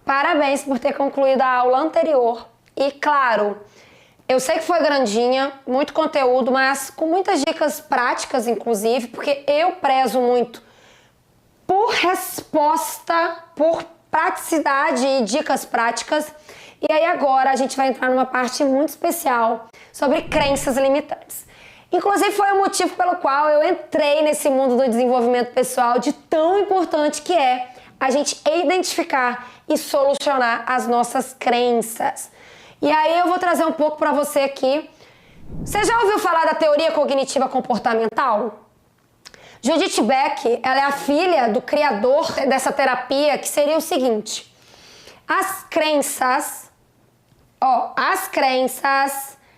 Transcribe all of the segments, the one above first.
parabéns por ter concluído a aula anterior. E claro, eu sei que foi grandinha, muito conteúdo, mas com muitas dicas práticas, inclusive, porque eu prezo muito por resposta, por praticidade e dicas práticas. E aí agora a gente vai entrar numa parte muito especial sobre crenças limitantes. Inclusive foi o motivo pelo qual eu entrei nesse mundo do desenvolvimento pessoal, de tão importante que é a gente identificar e solucionar as nossas crenças. E aí eu vou trazer um pouco para você aqui. Você já ouviu falar da teoria cognitiva comportamental? Judith Beck, ela é a filha do criador dessa terapia, que seria o seguinte: as crenças,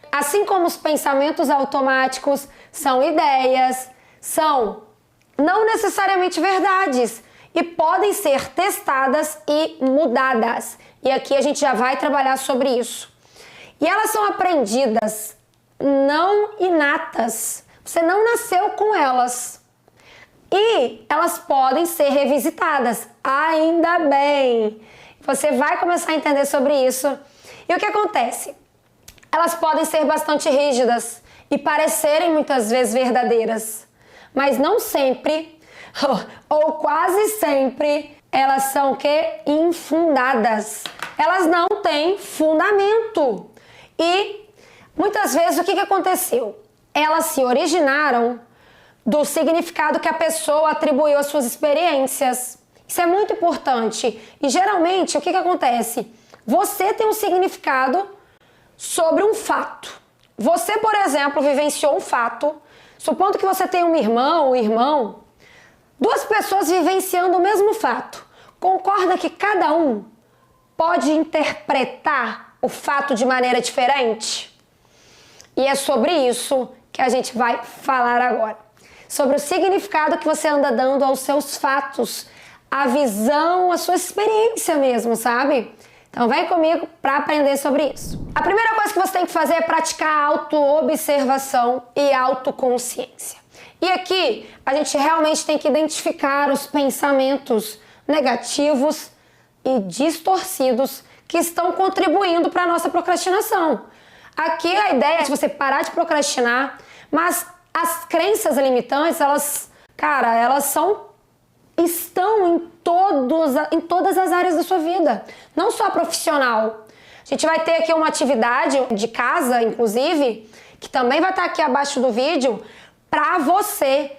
assim como os pensamentos automáticos, são ideias, são não necessariamente verdades e podem ser testadas e mudadas. E aqui a gente já vai trabalhar sobre isso. E elas são aprendidas, não inatas. Você não nasceu com elas. E elas podem ser revisitadas, ainda bem. Você vai começar a entender sobre isso. E o que acontece? Elas podem ser bastante rígidas e parecerem muitas vezes verdadeiras, mas não sempre, ou quase sempre, elas são infundadas. Elas não têm fundamento. E muitas vezes o que aconteceu? Elas se originaram do significado que a pessoa atribuiu às suas experiências. Isso é muito importante. E geralmente o que acontece? Você tem um significado sobre um fato. Você, por exemplo, vivenciou um fato. Supondo que você tem um irmão, duas pessoas vivenciando o mesmo fato. Concorda que cada um pode interpretar o fato de maneira diferente? E é sobre isso que a gente vai falar agora. Sobre o significado que você anda dando aos seus fatos, a visão, a sua experiência mesmo, sabe? Então vem comigo para aprender sobre isso. A primeira coisa que você tem que fazer é praticar autoobservação e autoconsciência. E aqui a gente realmente tem que identificar os pensamentos negativos e distorcidos que estão contribuindo para a nossa procrastinação. Aqui a ideia é de você parar de procrastinar, mas as crenças limitantes, elas estão em todas as áreas da sua vida, não só profissional. A gente vai ter aqui uma atividade de casa, inclusive, que também vai estar aqui abaixo do vídeo, para você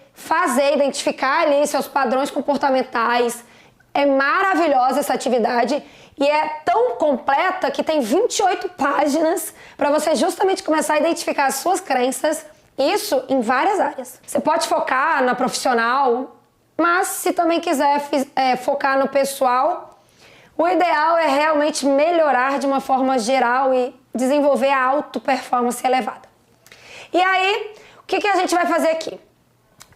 identificar ali seus padrões comportamentais. É maravilhosa essa atividade e é tão completa que tem 28 páginas para você justamente começar a identificar as suas crenças, isso em várias áreas. Você pode focar na profissional, mas se também quiser focar no pessoal, o ideal é realmente melhorar de uma forma geral e desenvolver a auto-performance elevada. E aí, o que a gente vai fazer aqui?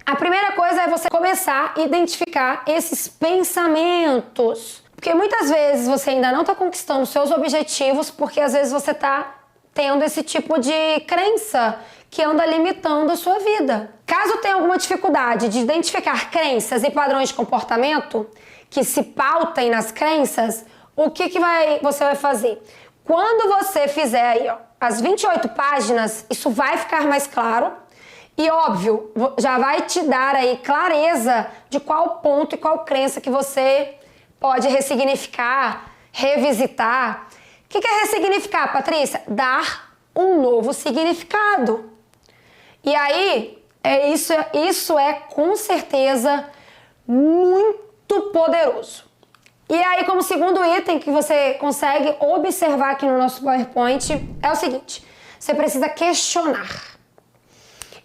A primeira coisa é você começar a identificar esses pensamentos. Porque muitas vezes você ainda não está conquistando seus objetivos porque às vezes você está tendo esse tipo de crença que anda limitando a sua vida. Caso tenha alguma dificuldade de identificar crenças e padrões de comportamento que se pautem nas crenças, o que você vai fazer? Quando você fizer aí, as 28 páginas, isso vai ficar mais claro e, óbvio, já vai te dar aí clareza de qual ponto e qual crença que você pode ressignificar, revisitar. O que é ressignificar, Patrícia? Dar um novo significado. E aí, isso é com certeza muito poderoso. E aí, como segundo item que você consegue observar aqui no nosso PowerPoint, é o seguinte: você precisa questionar.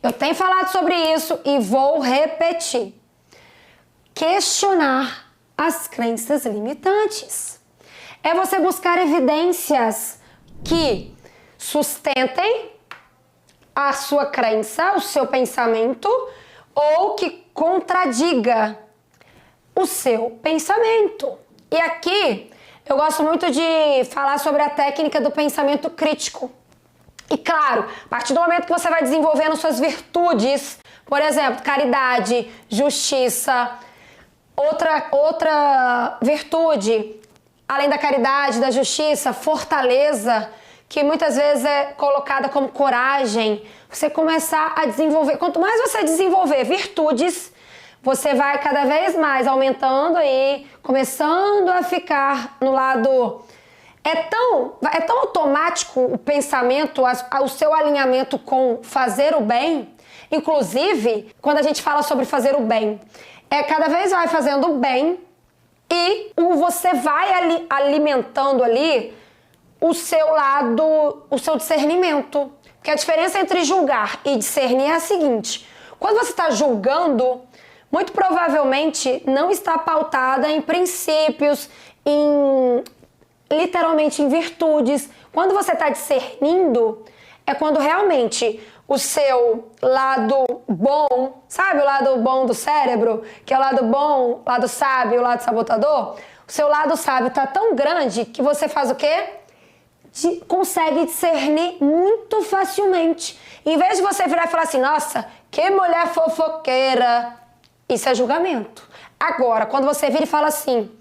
Eu tenho falado sobre isso e vou repetir. Questionar as crenças limitantes. É você buscar evidências que sustentem a sua crença, o seu pensamento, ou que contradiga o seu pensamento. E aqui eu gosto muito de falar sobre a técnica do pensamento crítico. E claro, a partir do momento que você vai desenvolvendo suas virtudes, por exemplo, caridade, justiça, outra virtude, além da caridade, da justiça, fortaleza, que muitas vezes é colocada como coragem, você começar a desenvolver. Quanto mais você desenvolver virtudes, você vai cada vez mais aumentando aí, começando a ficar no lado... É tão automático o pensamento, o seu alinhamento com fazer o bem. Inclusive, quando a gente fala sobre fazer o bem, cada vez vai fazendo o bem e você vai alimentando ali o seu lado, o seu discernimento. Porque a diferença entre julgar e discernir é a seguinte: quando você está julgando, muito provavelmente não está pautada em princípios, literalmente em virtudes. Quando você está discernindo, é quando realmente o seu lado bom, sabe o lado bom do cérebro, que é o lado bom, lado sábio, o lado sabotador? O seu lado sábio está tão grande que você faz o quê? Consegue discernir muito facilmente. Em vez de você virar e falar assim, nossa, que mulher fofoqueira, isso é julgamento. Agora, quando você vira e fala assim,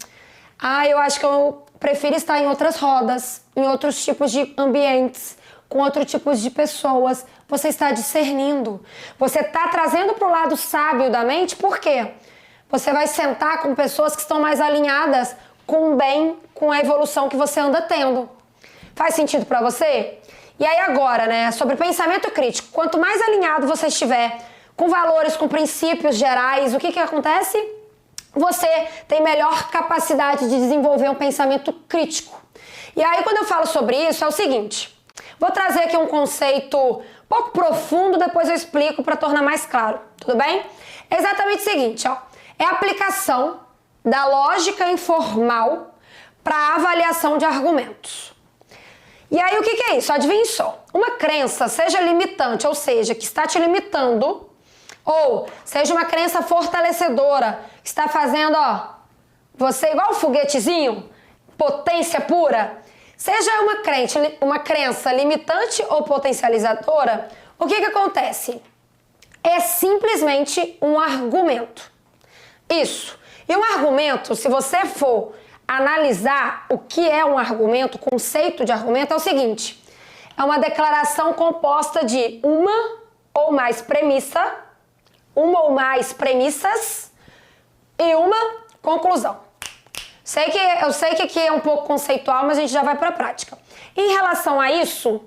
eu acho que eu prefiro estar em outras rodas, em outros tipos de ambientes, com outros tipos de pessoas, você está discernindo. Você está trazendo para o lado sábio da mente, por quê? Você vai sentar com pessoas que estão mais alinhadas com o bem, com a evolução que você anda tendo. Faz sentido para você? E aí agora, né, sobre pensamento crítico. Quanto mais alinhado você estiver com valores, com princípios gerais, o que acontece? Você tem melhor capacidade de desenvolver um pensamento crítico. E aí quando eu falo sobre isso, é o seguinte. Vou trazer aqui um conceito um pouco profundo, depois eu explico para tornar mais claro. Tudo bem? É exatamente o seguinte, ó. É a aplicação da lógica informal para a avaliação de argumentos. E aí o que é isso? Adivinhe só. Uma crença, seja limitante, ou seja, que está te limitando, ou seja uma crença fortalecedora, que está fazendo, você igual um foguetezinho, potência pura, seja uma crença limitante ou potencializadora, o que acontece? É simplesmente um argumento. Isso. E um argumento, se você for analisar o que é um argumento, o conceito de argumento é o seguinte: é uma declaração composta de uma ou mais premissas e uma conclusão. Eu sei que aqui é um pouco conceitual, mas a gente já vai para a prática. Em relação a isso,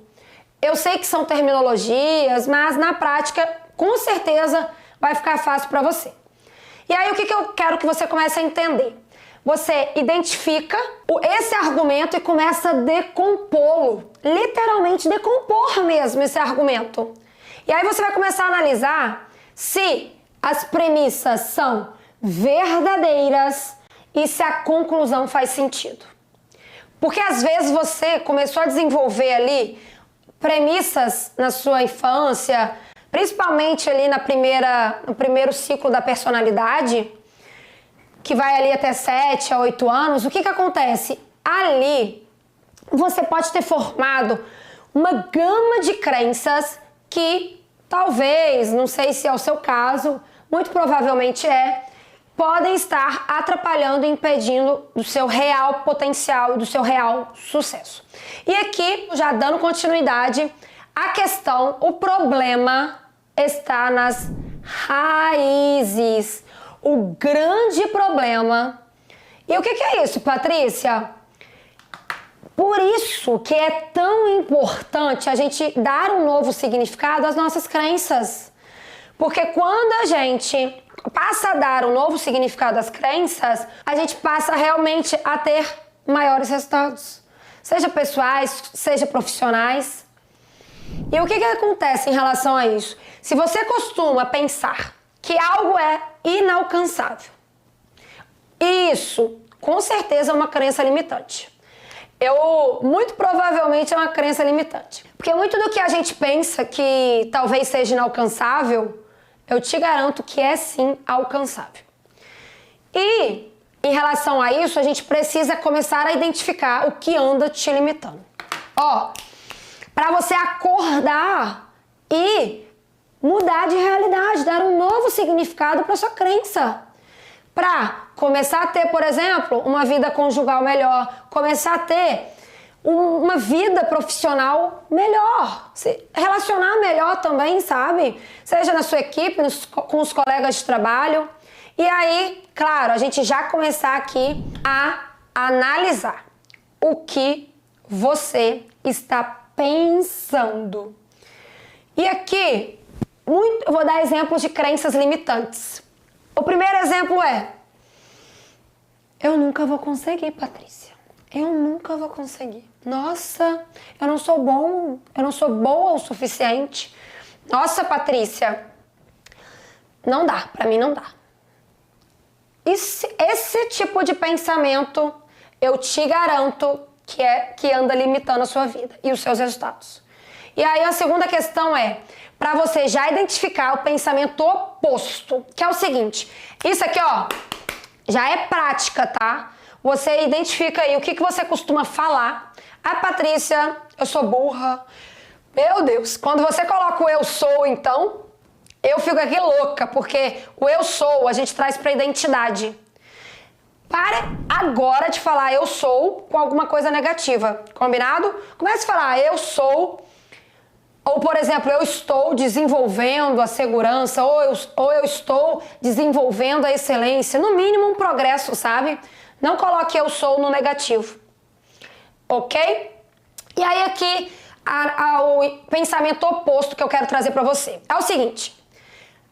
eu sei que são terminologias, mas na prática, com certeza, vai ficar fácil para você. E aí, o que eu quero que você comece a entender? Você identifica esse argumento e começa a decompô-lo. Literalmente decompor mesmo esse argumento. E aí você vai começar a analisar se as premissas são verdadeiras e se a conclusão faz sentido. Porque às vezes você começou a desenvolver ali premissas na sua infância, principalmente ali no primeiro ciclo da personalidade, que vai ali até 7 a 8 anos, o que acontece? Ali, você pode ter formado uma gama de crenças que talvez, não sei se é o seu caso, muito provavelmente podem estar atrapalhando e impedindo do seu real potencial e do seu real sucesso. E aqui, já dando continuidade, o problema está nas raízes. O grande problema. E o que é isso, Patrícia? Por isso que é tão importante a gente dar um novo significado às nossas crenças. Porque quando a gente passa a dar um novo significado às crenças, a gente passa realmente a ter maiores resultados. Seja pessoais, seja profissionais. E o que acontece em relação a isso? Se você costuma pensar que algo é inalcançável, isso com certeza é uma crença limitante. Muito provavelmente é uma crença limitante. Porque muito do que a gente pensa que talvez seja inalcançável, eu te garanto que é sim alcançável. E em relação a isso, a gente precisa começar a identificar o que anda te limitando. Para você acordar e mudar de realidade, dar um novo significado para sua crença. para começar a ter, por exemplo, uma vida conjugal melhor, começar a ter uma vida profissional melhor, se relacionar melhor também, sabe? Seja na sua equipe, com os colegas de trabalho. E aí, claro, a gente já começar aqui a analisar o que você está pensando. E aqui, eu vou dar exemplos de crenças limitantes. O primeiro exemplo é: eu nunca vou conseguir, Patrícia. Eu nunca vou conseguir. Nossa, eu não sou bom, eu não sou boa o suficiente. Nossa, Patrícia, não dá, pra mim não dá. Esse tipo de pensamento, eu te garanto que anda limitando a sua vida e os seus resultados. E aí a segunda questão é, para você já identificar o pensamento oposto, que é o seguinte, isso aqui, ó, já é prática, tá? Você identifica aí o que você costuma falar. Ah, Patrícia, eu sou burra. Meu Deus, quando você coloca o eu sou, então, eu fico aqui louca, porque o eu sou a gente traz pra identidade. Pare agora de falar eu sou com alguma coisa negativa, combinado? Comece a falar eu sou, ou por exemplo, eu estou desenvolvendo a segurança, ou eu estou desenvolvendo a excelência, no mínimo um progresso, sabe? Não coloque eu sou no negativo, ok? E aí aqui, o pensamento oposto que eu quero trazer pra você é o seguinte.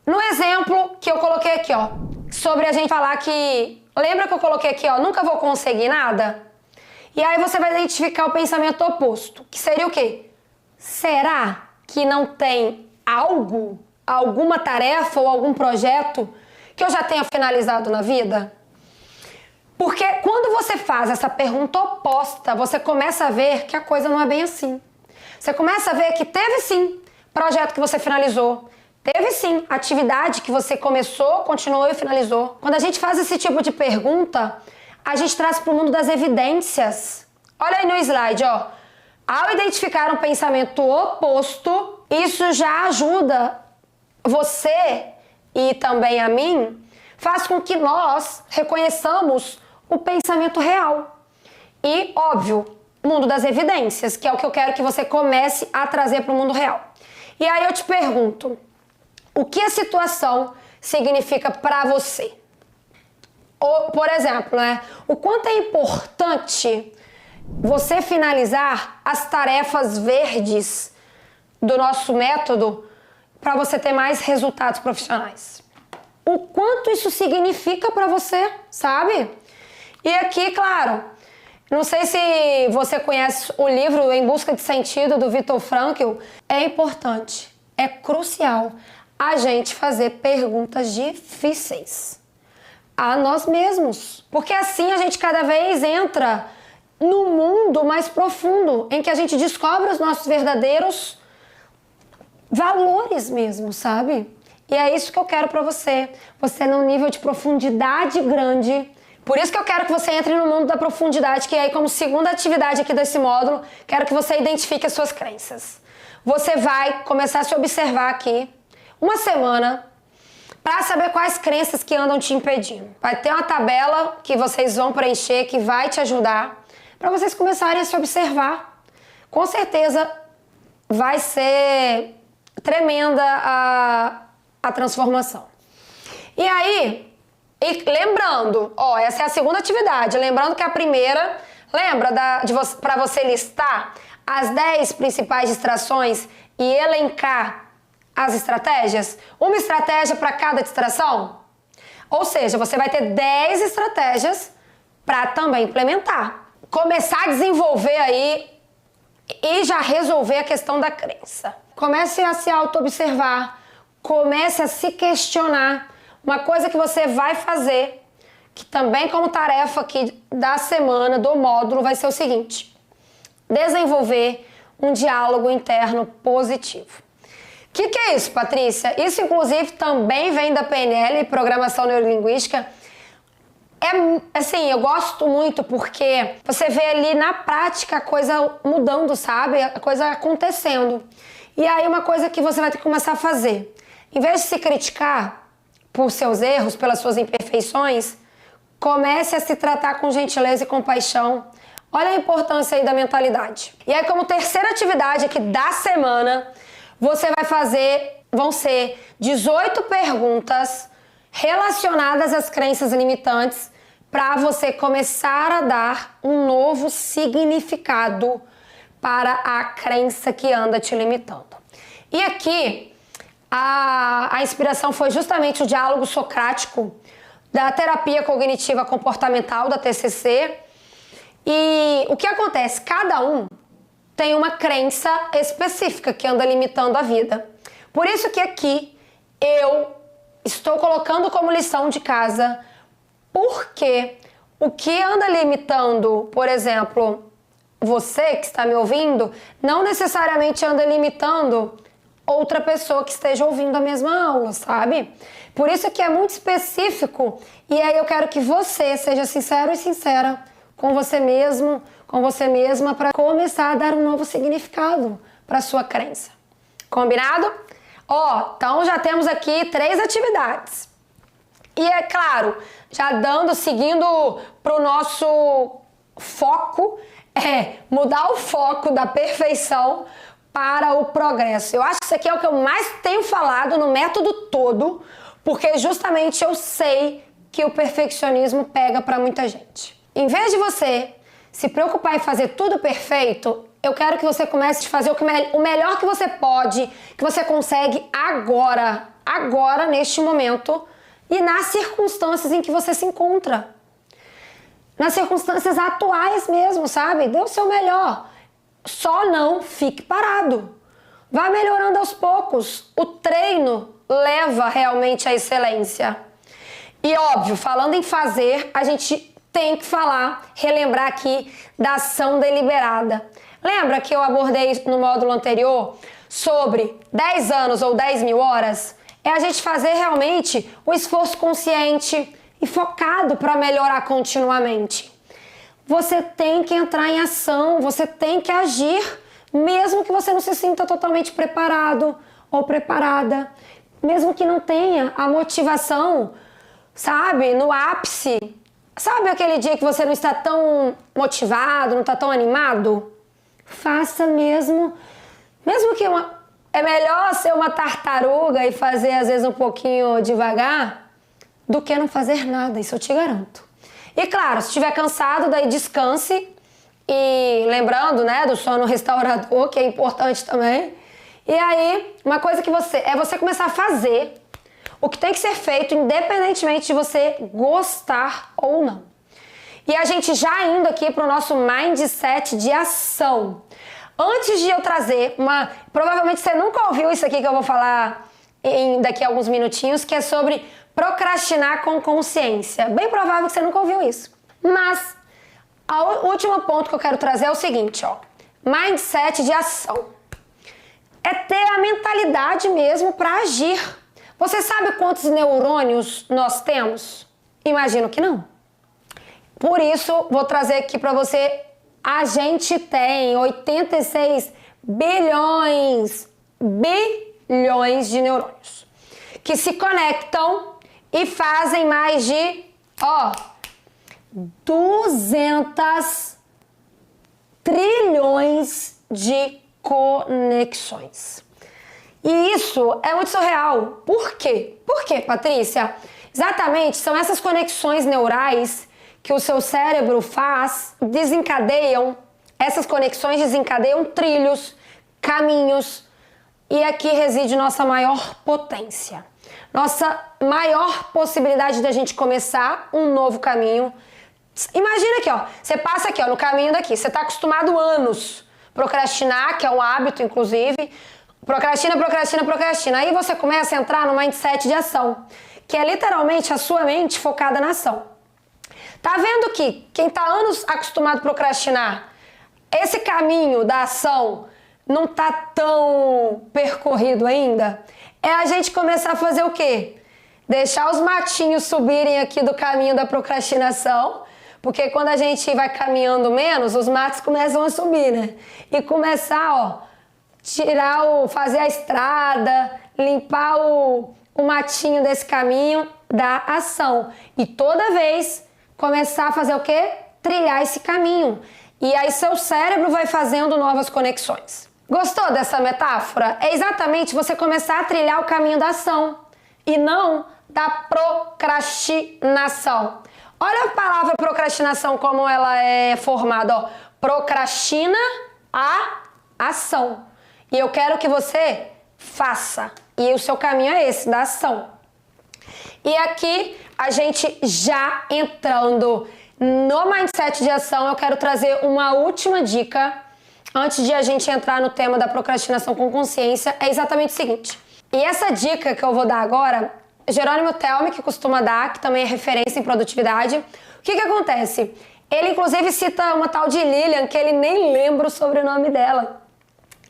No exemplo que eu coloquei aqui, ó, sobre a gente falar que... Lembra que eu coloquei aqui, ó, nunca vou conseguir nada? E aí você vai identificar o pensamento oposto, que seria o quê? Será que não tem algo, alguma tarefa ou algum projeto que eu já tenha finalizado na vida? Porque quando você faz essa pergunta oposta, você começa a ver que a coisa não é bem assim. Você começa a ver que teve sim projeto que você finalizou, teve sim atividade que você começou, continuou e finalizou. Quando a gente faz esse tipo de pergunta, a gente traz para o mundo das evidências. Olha aí no slide, ó. Ao identificar um pensamento oposto, isso já ajuda você e também a mim, faz com que nós reconheçamos o pensamento real. E, óbvio, mundo das evidências, que é o que eu quero que você comece a trazer para o mundo real. E aí eu te pergunto, o que a situação significa para você? Ou, por exemplo, né, o quanto é importante você finalizar as tarefas verdes do nosso método para você ter mais resultados profissionais? O quanto isso significa para você, sabe? E aqui, claro, não sei se você conhece o livro Em Busca de Sentido, do Viktor Frankl. É importante, é crucial a gente fazer perguntas difíceis a nós mesmos. Porque assim a gente cada vez entra no mundo mais profundo, em que a gente descobre os nossos verdadeiros valores mesmo, sabe? E é isso que eu quero pra você. Você num nível de profundidade grande. Por isso que eu quero que você entre no mundo da profundidade, que aí, como segunda atividade aqui desse módulo, quero que você identifique as suas crenças. Você vai começar a se observar aqui uma semana para saber quais crenças que andam te impedindo. Vai ter uma tabela que vocês vão preencher, que vai te ajudar para vocês começarem a se observar. Com certeza vai ser tremenda a transformação. E aí, lembrando, ó, essa é a segunda atividade, lembrando que a primeira, lembra para você listar as 10 principais distrações e elencar as estratégias? Uma estratégia para cada distração? Ou seja, você vai ter 10 estratégias para também implementar. Começar a desenvolver aí e já resolver a questão da crença. Comece a se auto-observar, comece a se questionar. Uma coisa que você vai fazer, que também como tarefa aqui da semana, do módulo, vai ser o seguinte: desenvolver um diálogo interno positivo. O que é isso, Patrícia? Isso, inclusive, também vem da PNL, Programação Neurolinguística. Assim, eu gosto muito porque você vê ali na prática a coisa mudando, sabe? A coisa acontecendo. E aí uma coisa que você vai ter que começar a fazer. Em vez de se criticar, por seus erros, pelas suas imperfeições, comece a se tratar com gentileza e compaixão. Olha a importância aí da mentalidade. E aí, como terceira atividade aqui da semana, você vai fazer, vão ser 18 perguntas relacionadas às crenças limitantes para você começar a dar um novo significado para a crença que anda te limitando. E aqui, a inspiração foi justamente o diálogo socrático da terapia cognitiva comportamental, da TCC. E o que acontece? Cada um tem uma crença específica que anda limitando a vida. Por isso que aqui eu estou colocando como lição de casa, porque o que anda limitando, por exemplo, você que está me ouvindo, não necessariamente anda limitando outra pessoa que esteja ouvindo a mesma aula, sabe? Por isso que é muito específico, e aí eu quero que você seja sincero e sincera com você mesmo, com você mesma, para começar a dar um novo significado para sua crença. Combinado? Ó, então já temos aqui 3 atividades. E é claro, já seguindo para o nosso foco, mudar o foco da perfeição para o progresso. Eu acho que isso aqui é o que eu mais tenho falado no método todo, porque justamente eu sei que o perfeccionismo pega para muita gente. Em vez de você se preocupar em fazer tudo perfeito, eu quero que você comece a fazer o melhor que você pode, que você consegue agora, neste momento, e nas circunstâncias em que você se encontra. Nas circunstâncias atuais mesmo, sabe? Dê o seu melhor. Só não fique parado. Vá melhorando aos poucos. O treino leva realmente à excelência. E óbvio, falando em fazer, a gente tem que relembrar aqui da ação deliberada. Lembra que eu abordei no módulo anterior sobre 10 anos ou 10 mil horas? É a gente fazer realmente o esforço consciente e focado para melhorar continuamente. Você tem que entrar em ação, você tem que agir, mesmo que você não se sinta totalmente preparado ou preparada, mesmo que não tenha a motivação, sabe, no ápice. Sabe aquele dia que você não está tão motivado, não está tão animado? Faça mesmo que é melhor ser uma tartaruga e fazer às vezes um pouquinho devagar do que não fazer nada, isso eu te garanto. E claro, se estiver cansado, daí descanse. E lembrando, né, do sono restaurador, que é importante também. E aí, uma coisa que você começar a fazer o que tem que ser feito, independentemente de você gostar ou não. E a gente já indo aqui para o nosso mindset de ação. Antes de eu trazer provavelmente você nunca ouviu isso aqui que eu vou falar daqui a alguns minutinhos, que é sobre procrastinar com consciência. Bem provável que você nunca ouviu isso. Mas o último ponto que eu quero trazer é o seguinte, ó. Mindset de ação. É ter a mentalidade mesmo para agir. Você sabe quantos neurônios nós temos? Imagino que não. Por isso, vou trazer aqui para você, a gente tem 86 bilhões de neurônios que se conectam e fazem mais de 200 trilhões de conexões. E isso é muito surreal. Por quê? Por quê, Patrícia? Exatamente, são essas conexões neurais que o seu cérebro essas conexões desencadeiam trilhos, caminhos, e aqui reside nossa maior potência. Nossa maior possibilidade da gente começar um novo caminho. Imagina aqui, ó, você passa aqui, ó, no caminho daqui, você está acostumado anos procrastinar, que é um hábito, inclusive, procrastina, aí você começa a entrar no mindset de ação, que é literalmente a sua mente focada na ação. Tá vendo que quem está anos acostumado a procrastinar, esse caminho da ação não tá tão percorrido ainda? É a gente começar a fazer o quê? Deixar os matinhos subirem aqui do caminho da procrastinação, porque quando a gente vai caminhando menos, os matos começam a subir, né? E começar, ó, fazer a estrada, limpar o matinho desse caminho da ação. E toda vez começar a fazer o quê? Trilhar esse caminho. E aí seu cérebro vai fazendo novas conexões. Gostou dessa metáfora? É exatamente você começar a trilhar o caminho da ação e não da procrastinação. Olha a palavra procrastinação como ela é formada, ó. Procrastina a ação. E eu quero que você faça. E o seu caminho é esse, da ação. E aqui, a gente já entrando no mindset de ação, eu quero trazer uma última dica antes de a gente entrar no tema da procrastinação com consciência. É exatamente o seguinte. E essa dica que eu vou dar agora, Jerônimo Telme, que costuma dar, que também é referência em produtividade. O que acontece? Ele, inclusive, cita uma tal de Lilian, que ele nem lembra o sobrenome dela.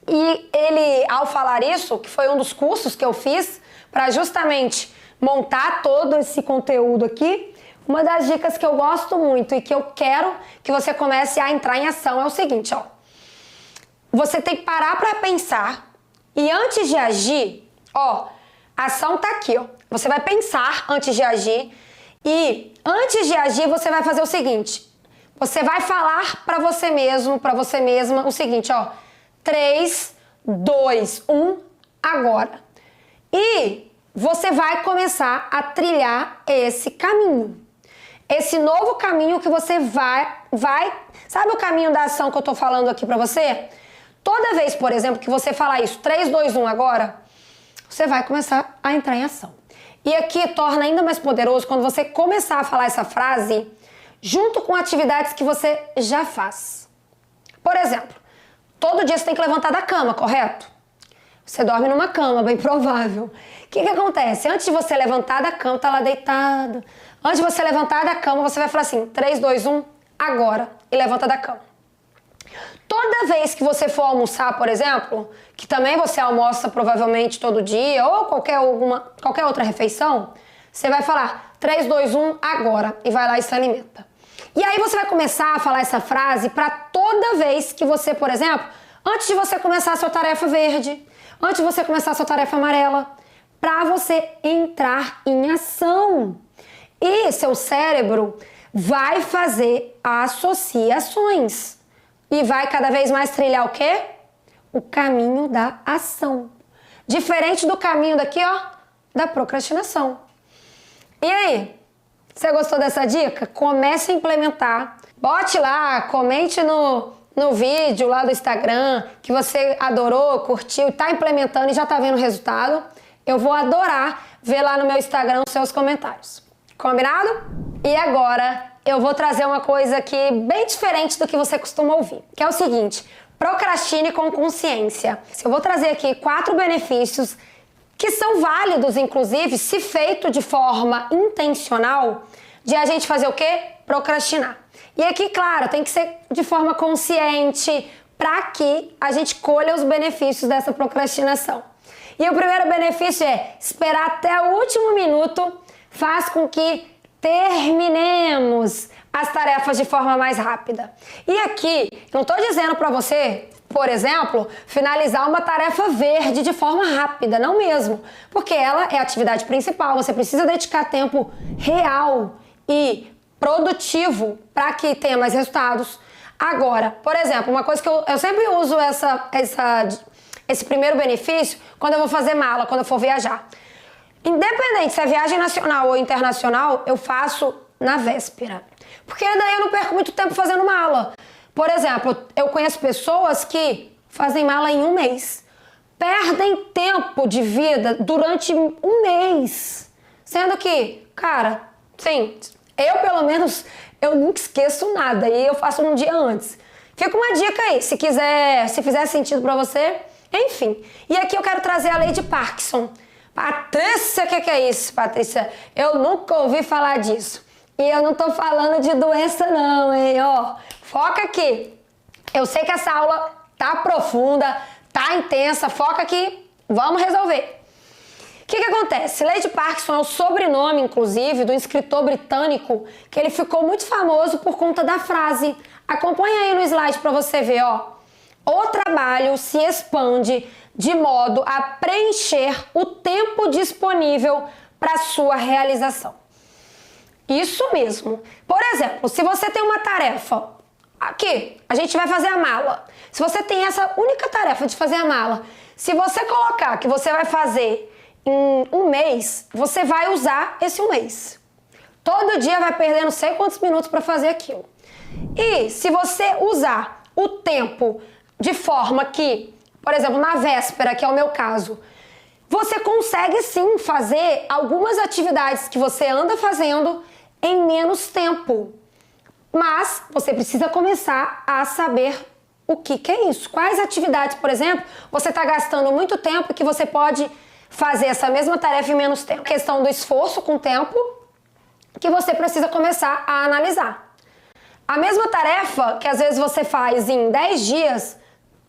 E ele, ao falar isso, que foi um dos cursos que eu fiz para justamente montar todo esse conteúdo aqui, uma das dicas que eu gosto muito e que eu quero que você comece a entrar em ação é o seguinte, ó. Você tem que parar para pensar e antes de agir, ó, a ação tá aqui, ó. Você vai pensar antes de agir e antes de agir você vai fazer o seguinte, você vai falar para você mesmo, para você mesma o seguinte, ó, 3, 2, 1, agora. E você vai começar a trilhar esse caminho. Esse novo caminho que você vai... Sabe o caminho da ação que eu tô falando aqui pra você? Toda vez, por exemplo, que você falar isso, 3, 2, 1 agora, você vai começar a entrar em ação. E aqui torna ainda mais poderoso quando você começar a falar essa frase junto com atividades que você já faz. Por exemplo, todo dia você tem que levantar da cama, correto? Você dorme numa cama, bem provável. O que acontece? Antes de você levantar da cama, tá lá deitado. Antes de você levantar da cama, você vai falar assim, 3, 2, 1, agora. E levanta da cama. Toda vez que você for almoçar, por exemplo, que também você almoça provavelmente todo dia, ou qualquer outra refeição, você vai falar 3, 2, 1, agora. E vai lá e se alimenta. E aí você vai começar a falar essa frase para toda vez que você, por exemplo, antes de você começar a sua tarefa verde, antes de você começar a sua tarefa amarela, para você entrar em ação. E seu cérebro vai fazer associações. E vai cada vez mais trilhar o quê? O caminho da ação. Diferente do caminho daqui, ó, da procrastinação. E aí? Você gostou dessa dica? Comece a implementar. Bote lá, comente no vídeo lá do Instagram que você adorou, curtiu e tá implementando e já tá vendo o resultado. Eu vou adorar ver lá no meu Instagram os seus comentários. Combinado? E agora eu vou trazer uma coisa aqui bem diferente do que você costuma ouvir, que é o seguinte, procrastine com consciência. Eu vou trazer aqui 4 benefícios que são válidos, inclusive, se feito de forma intencional, de a gente fazer o quê? Procrastinar. E aqui, claro, tem que ser de forma consciente para que a gente colha os benefícios dessa procrastinação. E o primeiro benefício é esperar até o último minuto faz com que terminemos as tarefas de forma mais rápida. E aqui, não estou dizendo para você, por exemplo, finalizar uma tarefa verde de forma rápida, não mesmo, porque ela é a atividade principal, você precisa dedicar tempo real e produtivo para que tenha mais resultados. Agora, por exemplo, uma coisa que eu sempre uso esse primeiro benefício quando eu vou fazer mala, quando eu for viajar. Independente se é viagem nacional ou internacional, eu faço na véspera. Porque daí eu não perco muito tempo fazendo mala. Por exemplo, eu conheço pessoas que fazem mala em um mês. Perdem tempo de vida durante um mês. Sendo que, cara, sim, eu pelo menos, eu nunca esqueço nada. E eu faço um dia antes. Fica uma dica aí, se fizer sentido pra você. Enfim, e aqui eu quero trazer a lei de Parkinson. Patrícia, o que é isso, Patrícia? Eu nunca ouvi falar disso. E eu não tô falando de doença não, hein? Ó, foca aqui. Eu sei que essa aula tá profunda, tá intensa, foca aqui, vamos resolver. O que acontece? Lei de Parkinson é o sobrenome, inclusive, do escritor britânico, que ele ficou muito famoso por conta da frase. Acompanha aí no slide pra você ver, ó. o trabalho se expande de modo a preencher o tempo disponível para sua realização. Isso mesmo. Por exemplo, se você tem uma tarefa, aqui, a gente vai fazer a mala. Se você tem essa única tarefa de fazer a mala, se você colocar que você vai fazer em um mês, você vai usar esse um mês. Todo dia vai perder não sei quantos minutos para fazer aquilo. E se você usar o tempo de forma que, por exemplo, na véspera, que é o meu caso, você consegue sim fazer algumas atividades que você anda fazendo em menos tempo. Mas você precisa começar a saber o que é isso. Quais atividades, por exemplo, você está gastando muito tempo que você pode fazer essa mesma tarefa em menos tempo. A questão do esforço com o tempo que você precisa começar a analisar. A mesma tarefa que às vezes você faz em 10 dias,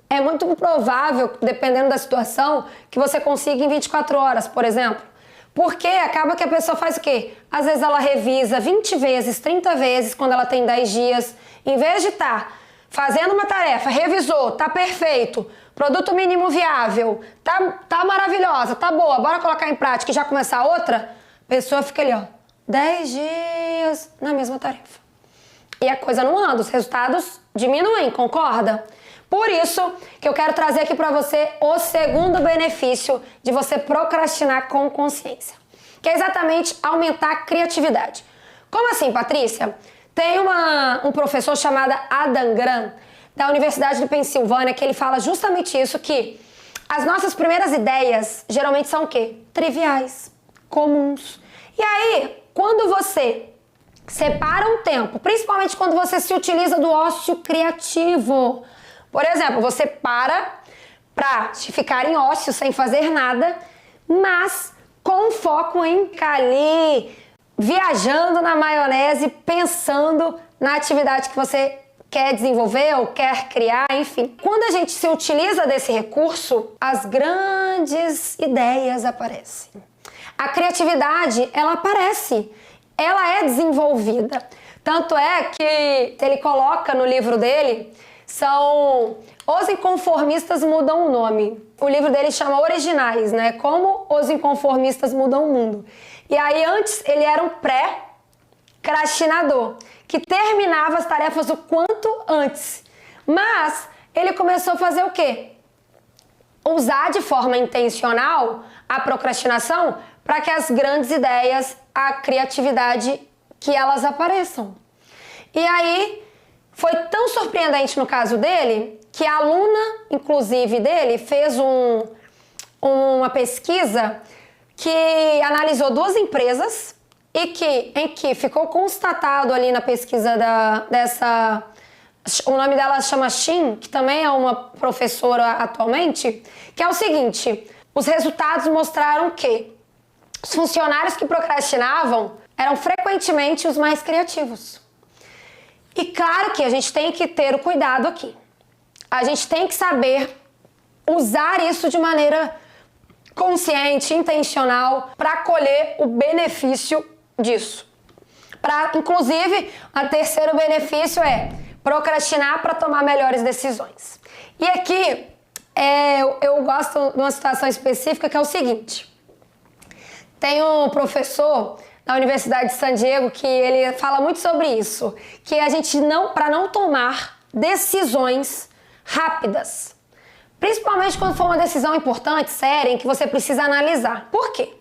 é muito provável, dependendo da situação, que você consiga em 24 horas, por exemplo. Porque acaba que a pessoa faz o quê? Às vezes ela revisa 20 vezes, 30 vezes quando ela tem 10 dias. Em vez de estar fazendo uma tarefa, revisou, tá perfeito, produto mínimo viável, tá maravilhosa, tá boa, bora colocar em prática e já começar outra, a pessoa fica ali, ó, 10 dias na mesma tarefa. E a coisa não anda, os resultados diminuem, concorda? Por isso que eu quero trazer aqui para você o segundo benefício de você procrastinar com consciência, que é exatamente aumentar a criatividade. Como assim, Patrícia? Tem um professor chamado Adam Grant, da Universidade de Pensilvânia, que ele fala justamente isso, que as nossas primeiras ideias geralmente são o quê? Triviais, comuns. E aí, quando você separa um tempo, principalmente quando você se utiliza do ócio criativo, por exemplo, você para ficar em ócio sem fazer nada, mas com foco em ficar ali viajando na maionese, pensando na atividade que você quer desenvolver ou quer criar, enfim. Quando a gente se utiliza desse recurso, as grandes ideias aparecem. A criatividade, ela aparece, ela é desenvolvida. Tanto é que ele coloca no livro dele, são Os Inconformistas Mudam o Nome. O livro dele chama Originais, né? Como os inconformistas mudam o mundo. E aí antes ele era um pré-crastinador, que terminava as tarefas o quanto antes. Mas ele começou a fazer o quê? Usar de forma intencional a procrastinação para que as grandes ideias, a criatividade, que elas apareçam. E aí foi tão surpreendente no caso dele, que a aluna, inclusive dele, fez uma pesquisa que analisou 2 empresas e em que ficou constatado ali na pesquisa o nome dela chama Shin, que também é uma professora atualmente, que é o seguinte: os resultados mostraram que os funcionários que procrastinavam eram frequentemente os mais criativos. E claro que a gente tem que ter o cuidado aqui. A gente tem que saber usar isso de maneira consciente, intencional, para colher o benefício disso. Inclusive, o terceiro benefício é procrastinar para tomar melhores decisões. E aqui, eu gosto de uma situação específica que é o seguinte. Tem um professor da Universidade de San Diego que ele fala muito sobre isso, que a gente para não tomar decisões rápidas, principalmente quando for uma decisão importante, séria, em que você precisa analisar. Por quê?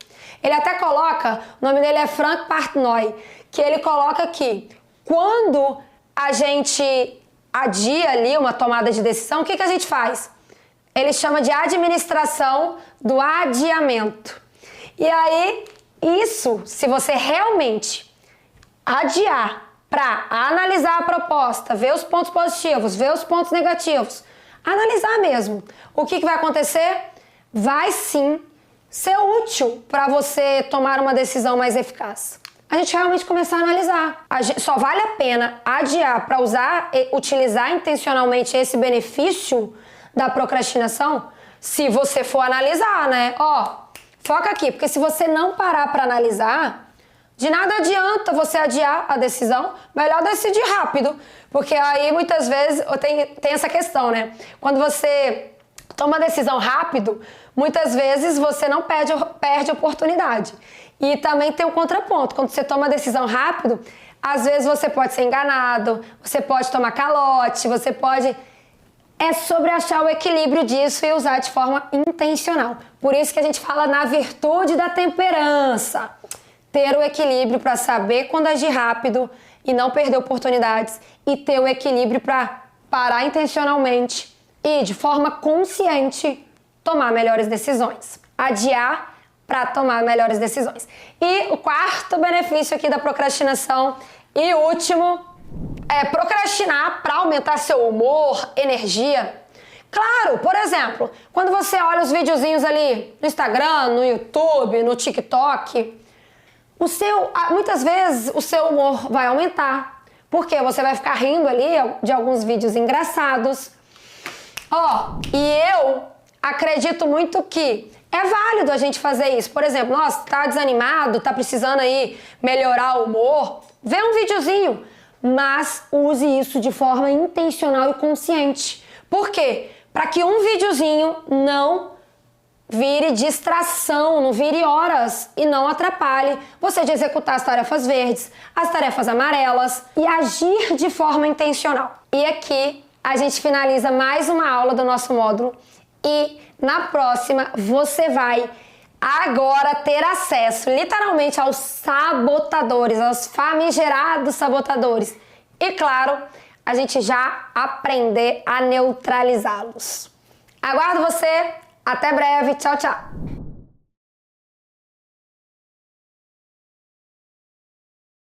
Ele até coloca, o nome dele é Frank Partnoy, que ele coloca que quando a gente adia ali uma tomada de decisão, o que a gente faz? Ele chama de administração do adiamento. E aí, isso, se você realmente adiar para analisar a proposta, ver os pontos positivos, ver os pontos negativos, analisar mesmo, o que vai acontecer? Vai sim ser útil para você tomar uma decisão mais eficaz. A gente realmente começar a analisar. Só vale a pena adiar para utilizar intencionalmente esse benefício da procrastinação se você for analisar, né? Foca aqui, porque se você não parar para analisar, De nada adianta você adiar a decisão, melhor decidir rápido. Porque aí muitas vezes tem essa questão, né? Quando você toma decisão rápido, muitas vezes você não perde oportunidade. E também tem o contraponto. Quando você toma decisão rápido, às vezes você pode ser enganado, você pode tomar calote, você pode... É sobre achar o equilíbrio disso e usar de forma intencional. Por isso que a gente fala na virtude da temperança. Ter o equilíbrio para saber quando agir rápido e não perder oportunidades. E ter o equilíbrio para parar intencionalmente e, de forma consciente, tomar melhores decisões. Adiar para tomar melhores decisões. E o quarto benefício aqui da procrastinação e último é procrastinar para aumentar seu humor, energia. Claro, por exemplo, quando você olha os videozinhos ali no Instagram, no YouTube, no TikTok, muitas vezes o seu humor vai aumentar. Porque você vai ficar rindo ali de alguns vídeos engraçados. E eu acredito muito que é válido a gente fazer isso. Por exemplo, nossa, tá desanimado, tá precisando aí melhorar o humor, vê um videozinho, mas use isso de forma intencional e consciente. Por quê? Para que um videozinho não vire distração, não vire horas e não atrapalhe você de executar as tarefas verdes, as tarefas amarelas e agir de forma intencional. E aqui a gente finaliza mais uma aula do nosso módulo e na próxima você vai agora ter acesso literalmente aos sabotadores, aos famigerados sabotadores. E claro, a gente já aprender a neutralizá-los. Aguardo você. Até breve. Tchau, tchau.